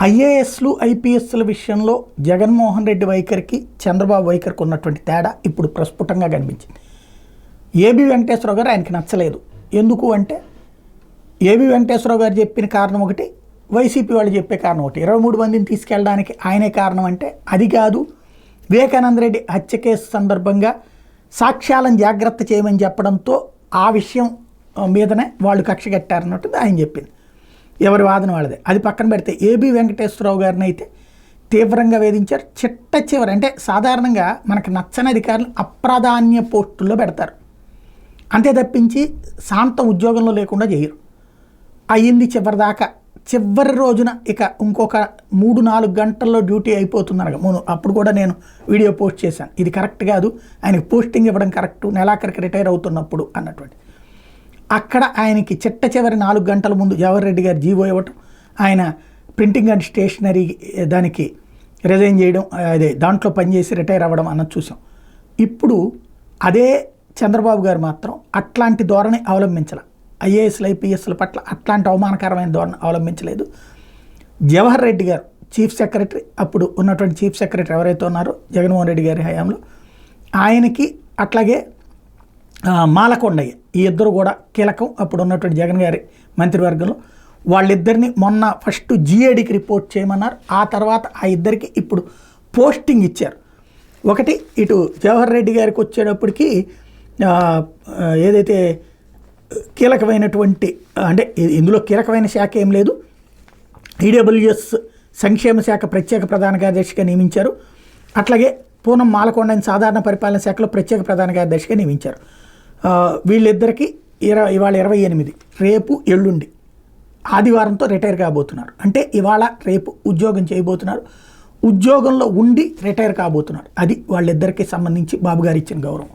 ఐఏఎస్లు ఐపీఎస్ల విషయంలో జగన్మోహన్ రెడ్డి వైఖరికి చంద్రబాబు వైఖరికి ఉన్నటువంటి తేడా ఇప్పుడు ప్రస్ఫుటంగా కనిపించింది. ఏబి వెంకటేశ్వరరావు గారు ఆయనకి నచ్చలేదు. ఎందుకు అంటే ఏబి వెంకటేశ్వరరావు గారు చెప్పిన కారణం ఒకటి, వైసీపీ వాళ్ళు చెప్పే కారణం ఒకటి. 23 మందిని తీసుకెళ్ళడానికి ఆయనే కారణం అంటే అది కాదు, వివేకానంద రెడ్డి హత్య కేసు సందర్భంగా సాక్ష్యాలను జాగ్రత్త చేయమని చెప్పడంతో ఆ విషయం మీదనే వాళ్ళు కక్ష కట్టారన్నట్టు ఆయన చెప్పింది. ఎవరి వాదన వాళ్ళదే. అది పక్కన పెడితే ఏబి వెంకటేశ్వరరావు గారిని అయితే తీవ్రంగా వేధించారు. చిట్ట చివరి అంటే సాధారణంగా మనకు నచ్చని అధికారులు అప్రాధాన్య పోస్టుల్లో పెడతారు, అంతే తప్పించి శాంతం ఉద్యోగంలో లేకుండా చేయరు. అయ్యింది చివరిదాకా. చివరి రోజున ఇక ఇంకొక 3-4 గంటల్లో డ్యూటీ అయిపోతుందనగా అప్పుడు కూడా నేను వీడియో పోస్ట్ చేశాను. ఇది కరెక్ట్ కాదు, ఆయనకి పోస్టింగ్ ఇవ్వడం కరెక్టు, నెలాఖరికి రిటైర్ అవుతున్నప్పుడు అన్నటువంటి. అక్కడ ఆయనకి చిట్ట చివరి 4 గంటల ముందు జవహర్ రెడ్డి గారు జీవో ఇవ్వటం, ఆయన ప్రింటింగ్ అండ్ స్టేషనరీ దానికి రిజైన్ చేయడం, అదే దాంట్లో పనిచేసి రిటైర్ అవ్వడం అన్నది చూసాం. ఇప్పుడు అదే చంద్రబాబు గారు మాత్రం అట్లాంటి ధోరణి అవలంబించాల. ఐఏఎస్లు ఐపీఎస్ల పట్ల అట్లాంటి అవమానకరమైన ధోరణి అవలంబించలేదు. జవహర్ రెడ్డి గారు చీఫ్ సెక్రటరీ, అప్పుడు ఉన్నటువంటి చీఫ్ సెక్రటరీ ఎవరైతే ఉన్నారో జగన్మోహన్ రెడ్డి గారి హయాంలో, ఆయనకి అట్లాగే మాలకొండయ్య, ఈ ఇద్దరు కూడా కీలకం అప్పుడు ఉన్నటువంటి జగన్ గారి మంత్రివర్గంలో. వాళ్ళిద్దరిని మొన్న ఫస్ట్ జిఏడికి రిపోర్ట్ చేయమన్నారు. ఆ తర్వాత ఆ ఇద్దరికి ఇప్పుడు పోస్టింగ్ ఇచ్చారు. ఒకటి ఇటు జవహర్ రెడ్డి గారికి వచ్చేటప్పటికి ఏదైతే కీలకమైనటువంటి, అంటే ఇందులో కీలకమైన శాఖ ఏం లేదు, ఈడబ్ల్యూఎస్ సంక్షేమ శాఖ ప్రత్యేక ప్రధాన కార్యదర్శిగా నియమించారు. అట్లాగే పూనం మాలకొండని సాధారణ పరిపాలన శాఖలో ప్రత్యేక ప్రధాన కార్యదర్శిగా నియమించారు. వీళ్ళిద్దరికీ ఇవాళ 28, రేపు ఎల్లుండి ఆదివారంతో రిటైర్ కాబోతున్నారు. అంటే ఇవాళ రేపు ఉద్యోగం చేయబోతున్నారు, ఉద్యోగంలో ఉండి రిటైర్ కాబోతున్నారు. అది వాళ్ళిద్దరికీ సంబంధించి బాబు గారు ఇచ్చిన గౌరవం.